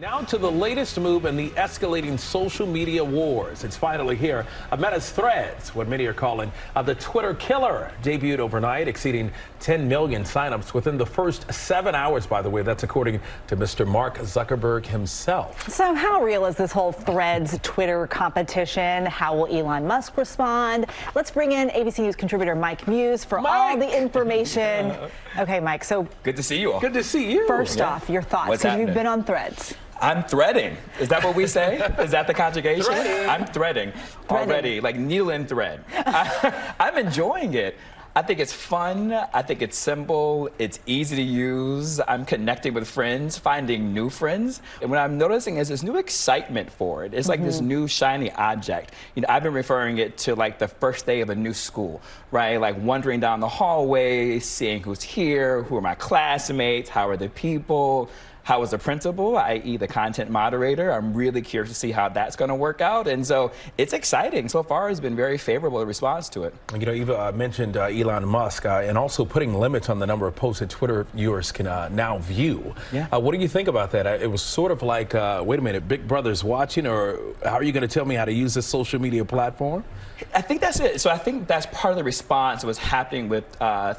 Now to the latest move in the escalating social media wars. It's finally here. Meta's Threads, what many are calling the Twitter killer, debuted overnight, exceeding 10 million signups within the first 7 hours, by the way. That's according to Mr. Mark Zuckerberg himself. So how real is this whole Threads Twitter competition? How will Elon Musk respond? Let's bring in ABC News contributor Mike Muse for all the information. Okay, Mike, so good to see you all. Good to see you. First off, your thoughts, because you've been on Threads. I'm threading. Is that what we say? Is that the conjugation? Threading. I'm threading already, like needle and thread. I'm enjoying it. I think it's fun. I think it's simple. It's easy to use. I'm connecting with friends, finding new friends. And what I'm noticing is this new excitement for it. It's like this new shiny object. You know, I've been referring it to like the first day of a new school, right? Like wandering down the hallway, seeing who's here, who are my classmates, how are the people, how is the principal, i.e. the content moderator. I'm really curious to see how that's going to work out. And so it's exciting. So far, it's been very favorable response to it. You know, you've mentioned Elon Musk and also putting limits on the number of posts that Twitter viewers can now view. Yeah. What do you think about that? It was sort of like, wait a minute, Big Brother's watching, or how are you going to tell me how to use this social media platform? I think that's it. So I think that's part of the response to what's happening with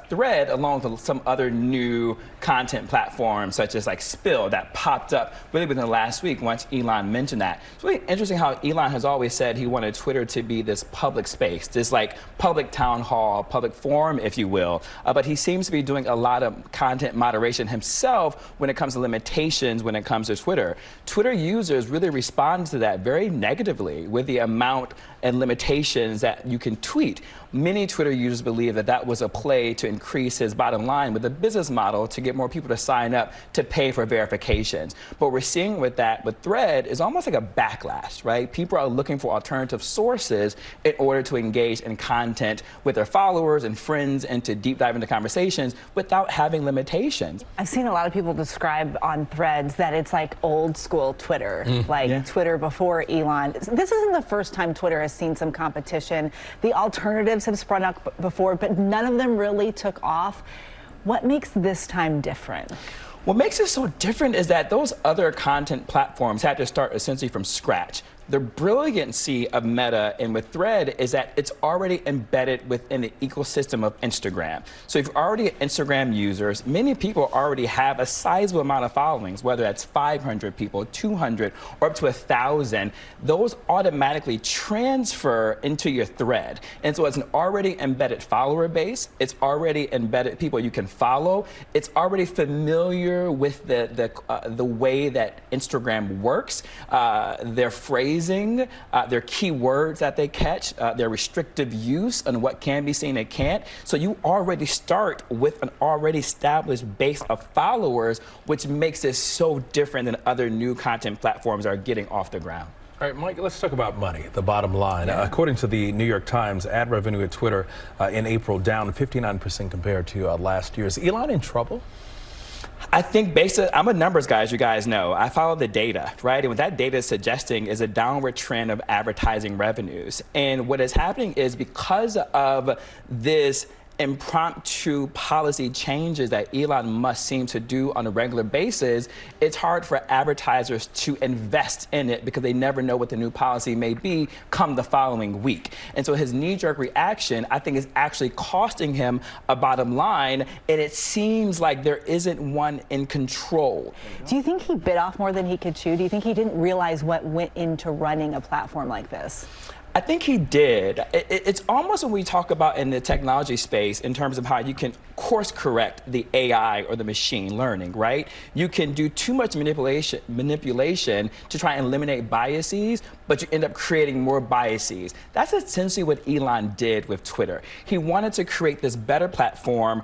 Thread, along with some other new content platforms, such as like Spill, that popped up really within the last week once Elon mentioned that. It's really interesting how Elon has always said he wanted Twitter to be this public space, this like public town hall, public forum, if you will. But he seems to be doing a lot of content moderation himself when it comes to limitations when it comes to Twitter. Twitter users really respond to that very negatively with the amount and limitations that you can tweet. Many Twitter users believe that that was a play to increase his bottom line with a business model to get more people to sign up to pay for verifications. But what we're seeing with that, with Thread, is almost like a backlash, right? People are looking for alternative sources in order to engage in content with their followers and friends and to deep dive into conversations without having limitations. I've seen a lot of people describe on Threads that it's like old school Twitter, like Twitter before Elon. This isn't the first time Twitter has seen some competition. The alternatives have sprung up before, but none of them really took off. What makes this time different? What makes it so different is that those other content platforms had to start essentially from scratch. The brilliancy of Meta and with Thread is that it's already embedded within the ecosystem of Instagram. So if you're already Instagram users, many people already have a sizable amount of followings, whether that's 500 people, 200, or up to 1,000. Those automatically transfer into your thread. And so it's an already embedded follower base. It's already embedded people you can follow. It's already familiar with the way that Instagram works, their phrase, their keywords that they catch, their restrictive use on what can be seen and can't. So you already start with an already established base of followers, which makes this so different than other new content platforms that are getting off the ground. All right, Mike, let's talk about money, the bottom line. According to the New York Times, ad revenue at Twitter in April down 59% compared to last year. Is Elon in trouble? I think I'm a numbers guy, as you guys know. I follow the data, right? And what that data is suggesting is a downward trend of advertising revenues. And what is happening is because of this impromptu policy changes that Elon Musk seems to do on a regular basis, it's hard for advertisers to invest in it because they never know what the new policy may be come the following week. And so his knee-jerk reaction, I think, is actually costing him a bottom line, and it seems like there isn't one in control. Do you think he bit off more than he could chew? Do you think he didn't realize what went into running a platform like this? I think he did. It's almost when we talk about in the technology space in terms of how you can course correct the AI or the machine learning, right? You can do too much manipulation to try and eliminate biases, but you end up creating more biases. That's essentially what Elon did with Twitter. He wanted to create this better platform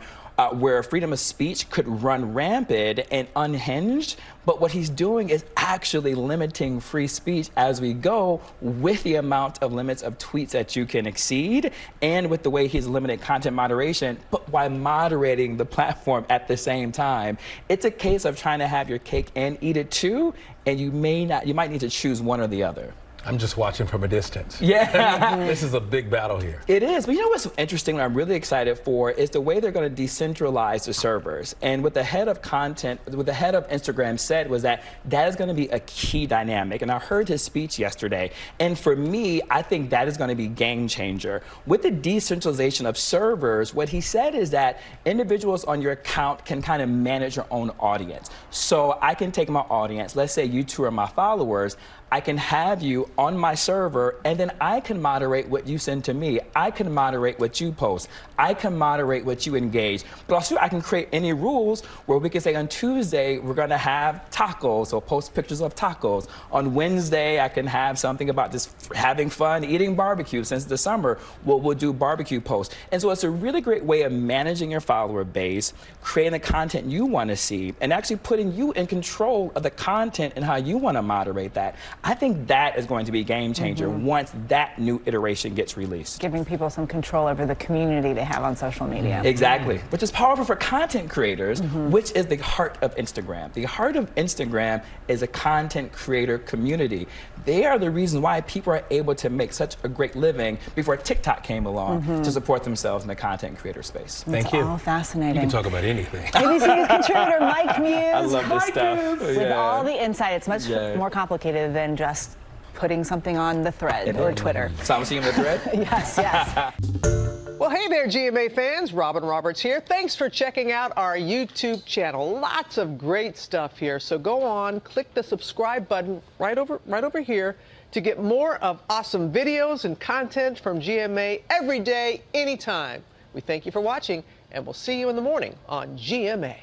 where freedom of speech could run rampant and unhinged, but what he's doing is actually limiting free speech as we go with the amount of limits of tweets that you can exceed and with the way he's limited content moderation, but while moderating the platform at the same time. It's a case of trying to have your cake and eat it too, and you might need to choose one or the other. I'm just watching from a distance. Yeah. This is a big battle here. It is, but you know what's interesting, what I'm really excited for, is the way they're going to decentralize the servers. And what the head of content, what the head of Instagram said was that is going to be a key dynamic. And I heard his speech yesterday. And for me, I think that is going to be game changer. With the decentralization of servers, what he said is that individuals on your account can kind of manage your own audience. So I can take my audience, let's say you two are my followers, I can have you on my server, and then I can moderate what you send to me. I can moderate what you post. I can moderate what you engage. But also, I can create any rules where we can say on Tuesday, we're going to have tacos, or post pictures of tacos. On Wednesday, I can have something about just having fun, eating barbecue. Since the summer, we'll do barbecue posts. And so it's a really great way of managing your follower base, creating the content you want to see, and actually putting you in control of the content and how you want to moderate that. I think that is going to be a game changer once that new iteration gets released. Giving people some control over the community they have on social media. Exactly, which is powerful for content creators, which is the heart of Instagram. The heart of Instagram is a content creator community. They are the reason why people are able to make such a great living before TikTok came along to support themselves in the content creator space. Thank you. All fascinating. You can talk about anything. ABC News contributor Mike Muse. I love this stuff. With all the insight, it's much more complicated than just putting something on the thread or Twitter. So I'm seeing the thread? Yes, yes. Well, hey there, GMA fans. Robin Roberts here. Thanks for checking out our YouTube channel. Lots of great stuff here. So go on, click the subscribe button right over here to get more of awesome videos and content from GMA every day, anytime. We thank you for watching, and we'll see you in the morning on GMA.